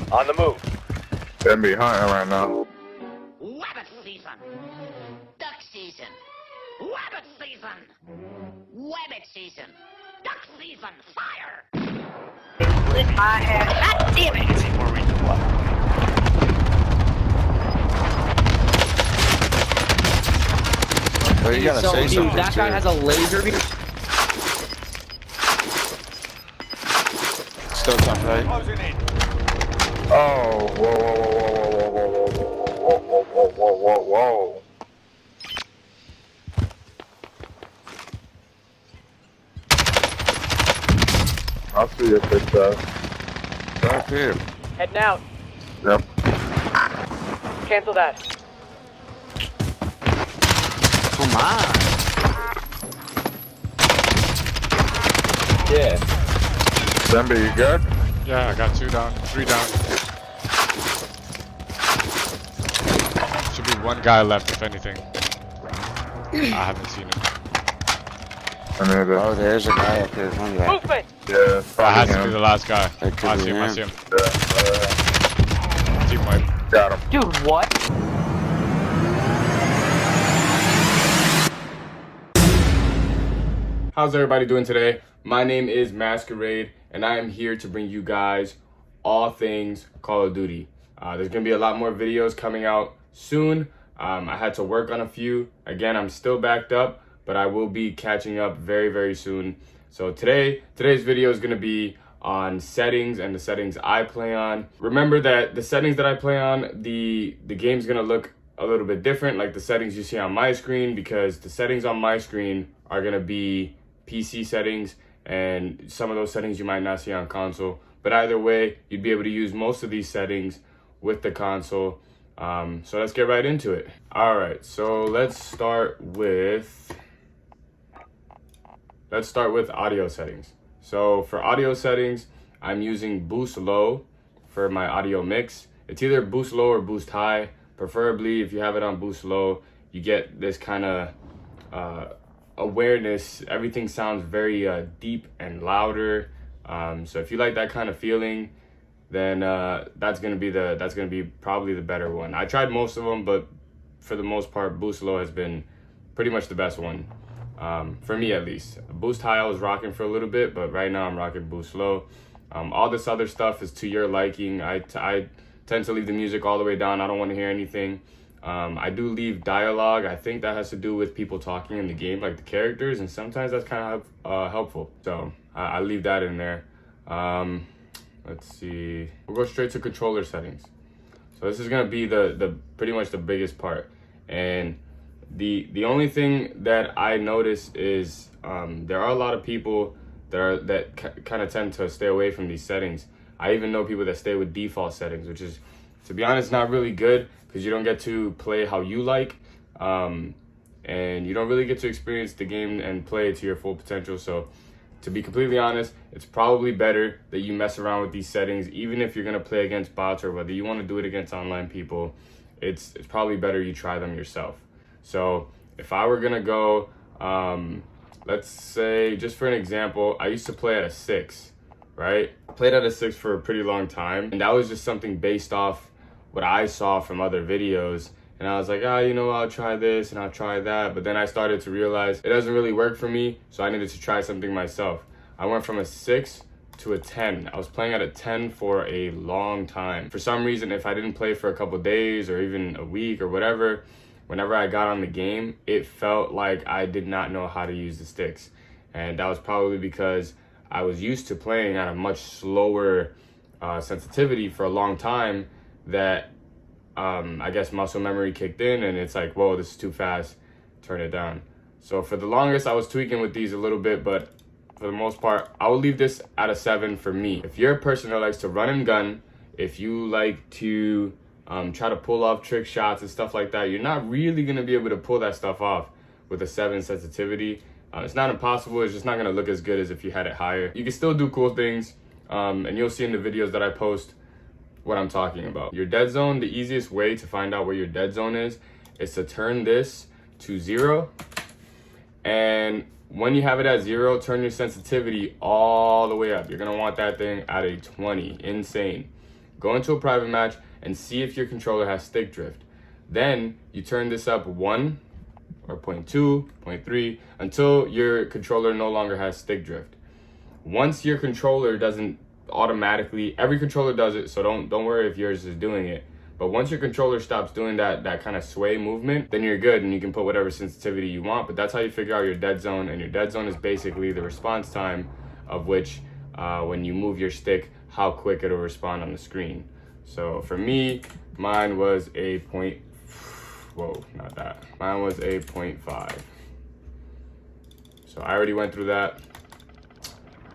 On the move. Them be hunting right now. Rabbit season. Duck season. Rabbit season. Rabbit season. Duck season. Fire. With my head. God damn it. Let's see where we do what. Oh, you gotta say something. That guy has a laser beam. Still top right. Closing in. Oh, whoa, whoa, whoa, whoa, whoa, whoa, whoa, whoa, whoa, whoa. I'll see if it's, Back here. Heading out. yep. Cancel that. Come on. Yeah. Zemby, you good? Yeah, I got 2 down, 3 down. Should be 1 guy left, if anything. I haven't seen him. I mean, Oh, there's a guy up here. One guy. Movement. yeah, it's That has probably to be him. the last guy. That could I be see him, I see him. him. Yeah, Team wipe. got him. Dude, what? How's everybody doing today? My name is Maskeraide, and I am here to bring you guys all things Call of Duty. There's gonna be a lot more videos coming out soon. I had to work on a few. Again, I'm still backed up, but I will be catching up very, very soon. So today's video is gonna be on settings and the settings I play on. Remember that the settings that I play on, the game's gonna look a little bit different, like the settings you see on my screen, because the settings on my screen are gonna be PC settings, and some of those settings you might not see on console. But either way, you'd be able to use most of these settings with the console. So let's get right into it. All right, so let's start with audio settings. So for audio settings, I'm using boost low for my audio mix. It's either boost low or boost high. Preferably, if you have it on boost low, you get this kind of awareness. Everything sounds very deep and louder. So if you like that kind of feeling, then that's gonna be probably the better one. I tried most of them, but for the most part, boost low has been pretty much the best one, for me at least. Boost high I was rocking for a little bit, but right now I'm rocking boost low. All this other stuff is to your liking. I tend to leave the music all the way down. I don't want to hear anything. I do leave dialogue. I think that has to do with people talking in the game, like the characters, and sometimes that's kind of helpful. So I leave that in there. Let's see. We'll go straight to controller settings. So this is gonna be the pretty much the biggest part. And the only thing that I notice is there are a lot of people that kind of tend to stay away from these settings. I even know people that stay with default settings, which is, to be honest, not really good, because you don't get to play how you like, and you don't really get to experience the game and play it to your full potential. So to be completely honest, it's probably better that you mess around with these settings, even if you're going to play against bots or whether you want to do it against online people. It's probably better you try them yourself. So if I were going to go, let's say, just for an example, I used to play at a 6, right? I played at a 6 for a pretty long time, and that was just something based off what I saw from other videos. And I was like, I'll try this and I'll try that. But then I started to realize it doesn't really work for me, so I needed to try something myself. I went from a 6 to a 10. I was playing at a 10 for a long time. For some reason, if I didn't play for a couple days or even a week or whatever, whenever I got on the game, it felt like I did not know how to use the sticks. And that was probably because I was used to playing at a much slower sensitivity for a long time, that I guess muscle memory kicked in, and it's like, whoa, this is too fast, turn it down. So for the longest, I was tweaking with these a little bit, but for the most part, I will leave this at a 7 for me. If you're a person that likes to run and gun, if you like to try to pull off trick shots and stuff like that, you're not really gonna be able to pull that stuff off with a 7 sensitivity. It's not impossible, it's just not gonna look as good as if you had it higher. You can still do cool things, and you'll see in the videos that I post what I'm talking about. Your dead zone, the easiest way to find out where your dead zone is to turn this to 0. And when you have it at 0, turn your sensitivity all the way up. You're gonna want that thing at a 20, insane. Go into a private match and see if your controller has stick drift. Then you turn this up 1 or 0.2, 0.3 until your controller no longer has stick drift. Once your controller doesn't automatically, every controller does it, so don't worry if yours is doing it. But once your controller stops doing that kind of sway movement, then you're good and you can put whatever sensitivity you want. But that's how you figure out your dead zone. And your dead zone is basically the response time of which when you move your stick, how quick it'll respond on the screen. So for me, mine was a point, whoa, not that. Mine was a 0.5. So I already went through that.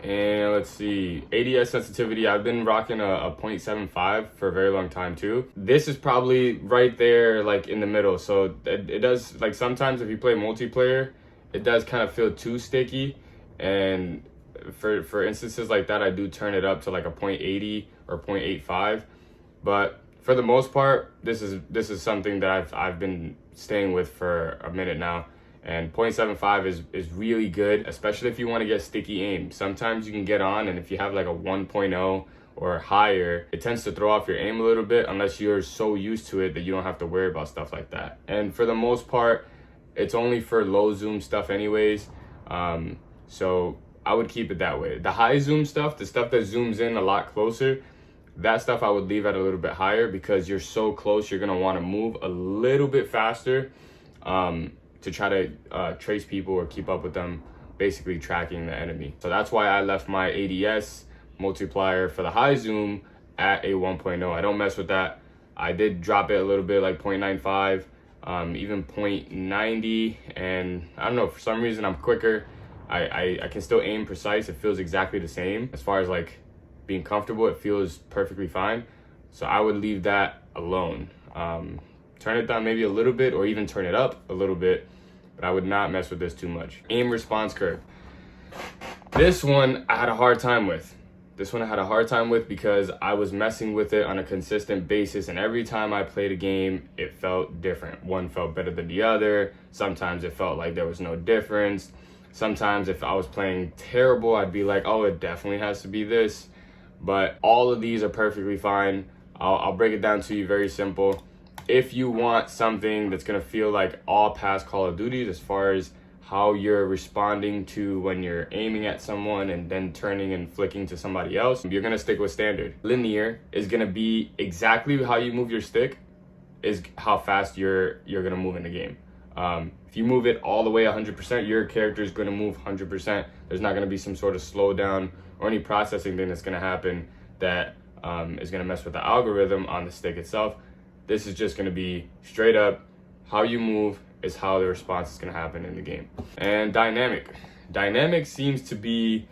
And let's see, ADS sensitivity, I've been rocking a 0.75 for a very long time too. This is probably right there, like in the middle. So it does, like sometimes if you play multiplayer, it does kind of feel too sticky. And for instances like that, I do turn it up to like a 0.80 or 0.85. But for the most part, this is something that I've been staying with for a minute now. And 0.75 is really good, especially if you want to get sticky aim. Sometimes you can get on, and if you have like a 1.0 or higher, it tends to throw off your aim a little bit unless you're so used to it that you don't have to worry about stuff like that. And for the most part, it's only for low zoom stuff anyways. So I would keep it that way. The high zoom stuff, the stuff that zooms in a lot closer, that stuff I would leave at a little bit higher because you're so close, you're gonna wanna move a little bit faster. To try to trace people or keep up with them, basically tracking the enemy. So that's why I left my ADS multiplier for the high zoom at a 1.0. I don't mess with that. I did drop it a little bit, like 0.95, even 0.90, and I don't know, for some reason I'm quicker. I can still aim precise. It feels exactly the same. As far as like being comfortable, it feels perfectly fine. So I would leave that alone. Turn it down maybe a little bit or even turn it up a little bit, but I would not mess with this too much. Aim response curve. This one I had a hard time with. Because I was messing with it on a consistent basis, and every time I played a game, it felt different. One felt better than the other. Sometimes it felt like there was no difference. Sometimes if I was playing terrible, I'd be like, oh, it definitely has to be this. But all of these are perfectly fine. I'll break it down to you very simple. If you want something that's gonna feel like all past Call of Duties as far as how you're responding to when you're aiming at someone and then turning and flicking to somebody else, you're gonna stick with standard. Linear is gonna be exactly how you move your stick is how fast you're gonna move in the game. If you move it all the way 100%, your character is gonna move 100%. There's not gonna be some sort of slowdown or any processing thing that's gonna happen that is gonna mess with the algorithm on the stick itself. This is just going to be straight up how you move is how the response is going to happen in the game. And dynamic. Dynamic seems to be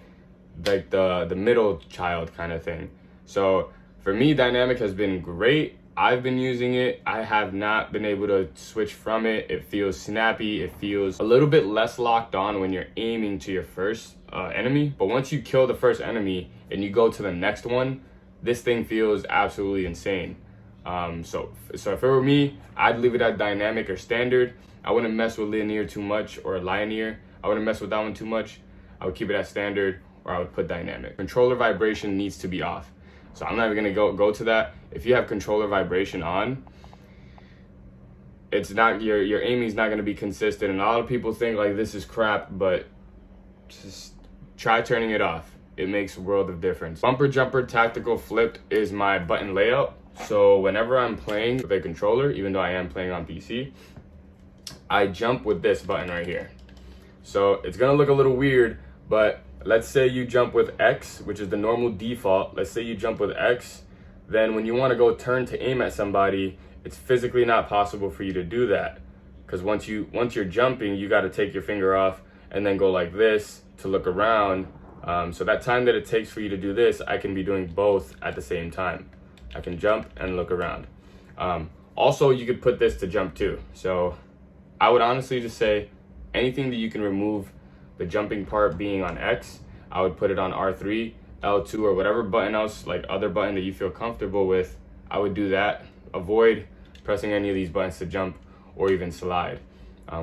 like the middle child kind of thing. So for me, dynamic has been great. I've been using it. I have not been able to switch from it. It feels snappy. It feels a little bit less locked on when you're aiming to your first enemy. But once you kill the first enemy and you go to the next one, this thing feels absolutely insane. So if it were me, I'd leave it at dynamic or standard. I wouldn't mess with linear too much or linear. I wouldn't mess with that one too much. I would keep it at standard or I would put dynamic. Controller vibration needs to be off. So I'm not even gonna go to that. If you have controller vibration on, it's not your aiming is not gonna be consistent. And a lot of people think like this is crap, but just try turning it off. It makes a world of difference. Bumper jumper tactical flipped is my button layout. So whenever I'm playing with a controller, even though I am playing on PC, I jump with this button right here. So it's gonna look a little weird, but let's say you jump with X, which is the normal default. Let's say you jump with X, then when you wanna go turn to aim at somebody, it's physically not possible for you to do that. Because once you're jumping, you gotta take your finger off and then go like this to look around. So that time that it takes for you to do this, I can be doing both at the same time. I can jump and look around. Also, you could put this to jump too. So I would honestly just say anything that you can remove the jumping part being on X, I would put it on R3, L2, or whatever button else, like other button that you feel comfortable with. I would do that. Avoid pressing any of these buttons to jump or even slide,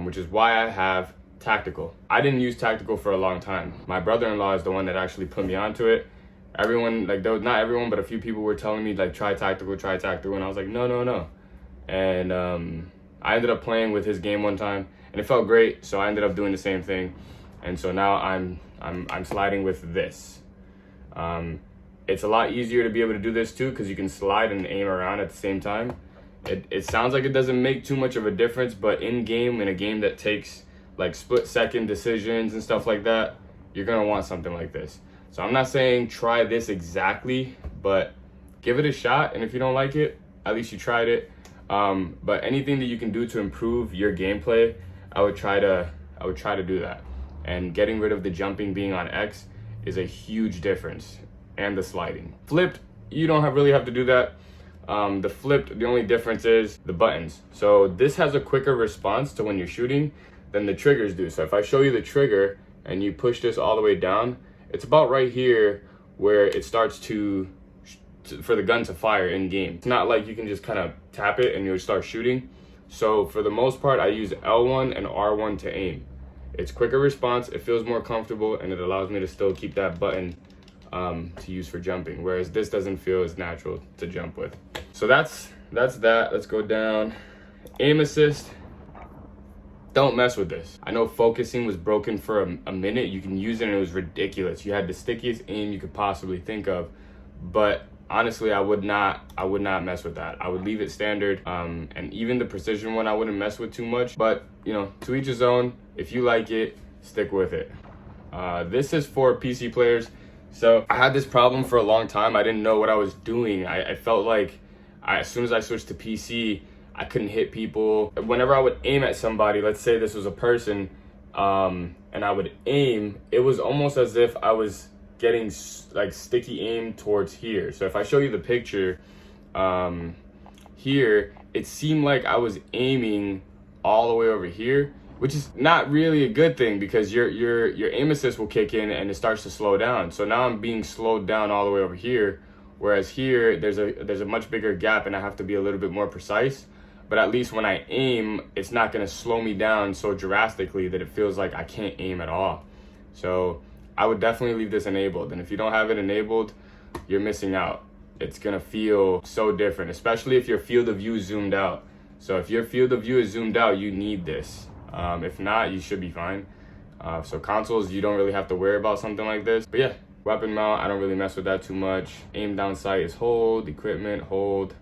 which is why I have tactical. I didn't use tactical for a long time. My brother-in-law is the one that actually put me onto it. everyone, like, there was not everyone, but a few people were telling me, like, try tactical, and I was like, no. And I ended up playing with his game one time, and it felt great, so I ended up doing the same thing. And so now I'm sliding with this. It's a lot easier to be able to do this too, because you can slide and aim around at the same time. It sounds like it doesn't make too much of a difference, but in game, in a game that takes like split-second decisions and stuff like that, you're gonna want something like this. So I'm not saying try this exactly, but give it a shot, and if you don't like it, at least you tried it. But anything that you can do to improve your gameplay, I would try to do that. And getting rid of the jumping being on X is a huge difference, and the sliding. Flipped, you don't really have to do that. The flipped, the only difference is the buttons. So this has a quicker response to when you're shooting than the triggers do. So if I show you the trigger and you push this all the way down, it's about right here where it starts for the gun to fire in game. It's not like you can just kind of tap it and you'll start shooting. So for the most part, I use L1 and R1 to aim. It's quicker response, it feels more comfortable, and it allows me to still keep that button to use for jumping, whereas this doesn't feel as natural to jump with. So that's that. Let's go down. Aim assist. Don't mess with this. I know focusing was broken for a minute. You can use it and it was ridiculous. You had the stickiest aim you could possibly think of, but honestly, I would not mess with that. I would leave it standard, and even the precision one I wouldn't mess with too much, but you know, to each his own. If you like it, stick with it. This is for PC players. So I had this problem for a long time. I didn't know what I was doing. I felt like as soon as I switched to PC, I couldn't hit people. Whenever I would aim at somebody, let's say this was a person, and I would aim, it was almost as if I was getting like sticky aim towards here. So if I show you the picture here, it seemed like I was aiming all the way over here, which is not really a good thing, because your aim assist will kick in and it starts to slow down. So now I'm being slowed down all the way over here, whereas here there's a much bigger gap and I have to be a little bit more precise. But at least when I aim, it's not gonna slow me down so drastically that it feels like I can't aim at all. So I would definitely leave this enabled, and if you don't have it enabled, you're missing out. It's gonna feel so different, especially if your field of view is zoomed out. So if your field of view is zoomed out, you need this. If not, you should be fine. So consoles, you don't really have to worry about something like this. But yeah, weapon mount, I don't really mess with that too much. Aim down sight is hold, equipment, hold.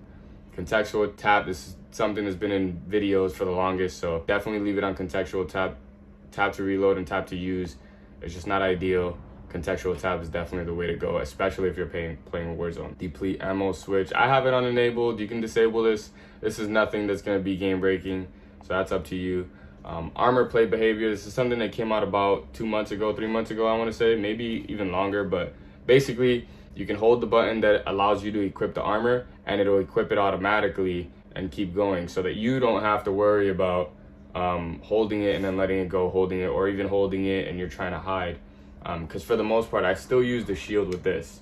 Contextual tap, this is something that's been in videos for the longest, so definitely leave it on contextual tap. Tap to reload and tap to use. It's just not ideal. Contextual tap is definitely the way to go, especially if you're playing Warzone. Deplete ammo switch, I have it on enabled. You can disable this. This is nothing that's gonna be game breaking, so that's up to you. Armor plate behavior, this is something that came out about 2 months ago, 3 months ago, I want to say, maybe even longer. But basically, you can hold the button that allows you to equip the armor, and it'll equip it automatically and keep going, so that you don't have to worry about holding it and then letting it go, holding it, or even holding it and you're trying to hide. Because for the most part, I still use the shield with this.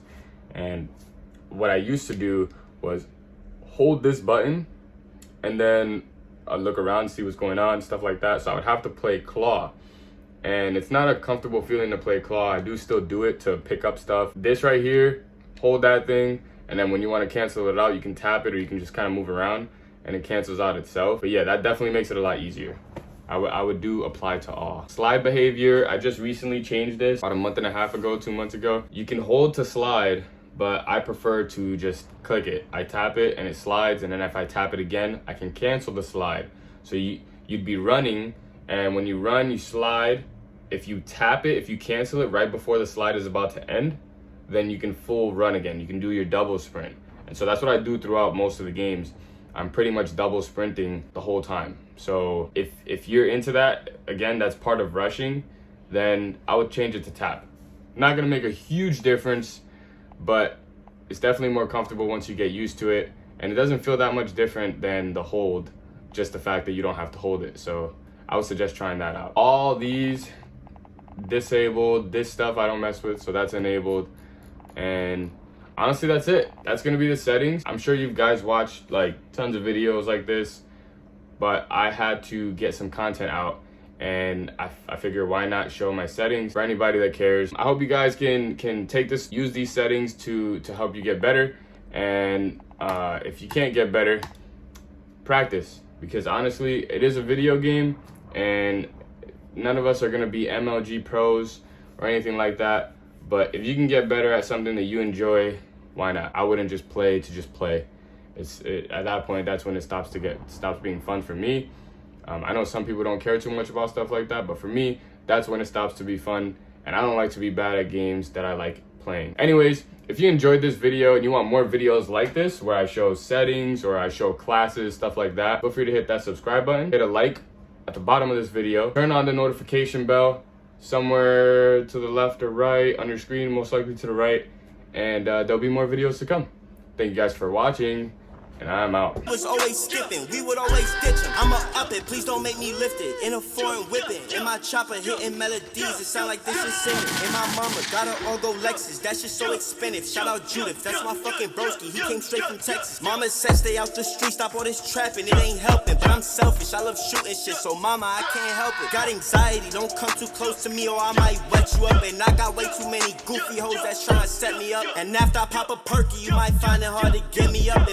And what I used to do was hold this button and then I'd look around, see what's going on, stuff like that. So I would have to play claw. And it's not a comfortable feeling to play claw. I do still do it to pick up stuff. This right here, hold that thing, and then when you want to cancel it out, you can tap it, or you can just kind of move around and it cancels out itself. But yeah, that definitely makes it a lot easier. I would do apply to all. Slide behavior, I just recently changed this about a month and a half ago, 2 months ago. You can hold to slide, but I prefer to just click it. I tap it and it slides, and then if I tap it again, I can cancel the slide. So you'd be running, and when you run, you slide. If you tap it, if you cancel it right before the slide is about to end, then you can full run again. You can do your double sprint. And so that's what I do throughout most of the games. I'm pretty much double sprinting the whole time. So if you're into that, again, that's part of rushing, then I would change it to tap. Not gonna make a huge difference, but it's definitely more comfortable once you get used to it. And it doesn't feel that much different than the hold, just the fact that you don't have to hold it. So I would suggest trying that out. All these disabled, this stuff I don't mess with, so that's enabled. And honestly, that's it. That's gonna be the settings. I'm sure you guys watched like tons of videos like this, but I had to get some content out, and I figure why not show my settings for anybody that cares. I hope you guys can take this, use these settings to help you get better. And if you can't get better, practice, because honestly, it is a video game, and none of us are gonna be MLG pros or anything like that. But if you can get better at something that you enjoy, why not? I wouldn't just play to just play. At that point, that's when it stops being fun for me. I know some people don't care too much about stuff like that, but for me, that's when it stops to be fun. And I don't like to be bad at games that I like playing. Anyways, if you enjoyed this video and you want more videos like this, where I show settings or I show classes, stuff like that, feel free to hit that subscribe button, hit a like at the bottom of this video, turn on the notification bell somewhere to the left or right on your screen, most likely to the right, and there'll be more videos to come. Thank you guys for watching, and I'm out. Was always skipping, we would always ditch him. I'ma up it, please don't make me lift it. In a foreign whipping, in my chopper hitting melodies, it sound like this is singing. And my mama got her all go Lexus, that shit so expensive. Shout out Judith, that's my fucking broski, he came straight from Texas. Mama said stay out the street, stop all this trapping, it ain't helping. But I'm selfish, I love shooting shit, so mama, I can't help it. Got anxiety, don't come too close to me or I might wet you up. And I got way too many goofy hoes that's trying to set me up. And after I pop a perky, you might find it hard to get me up. And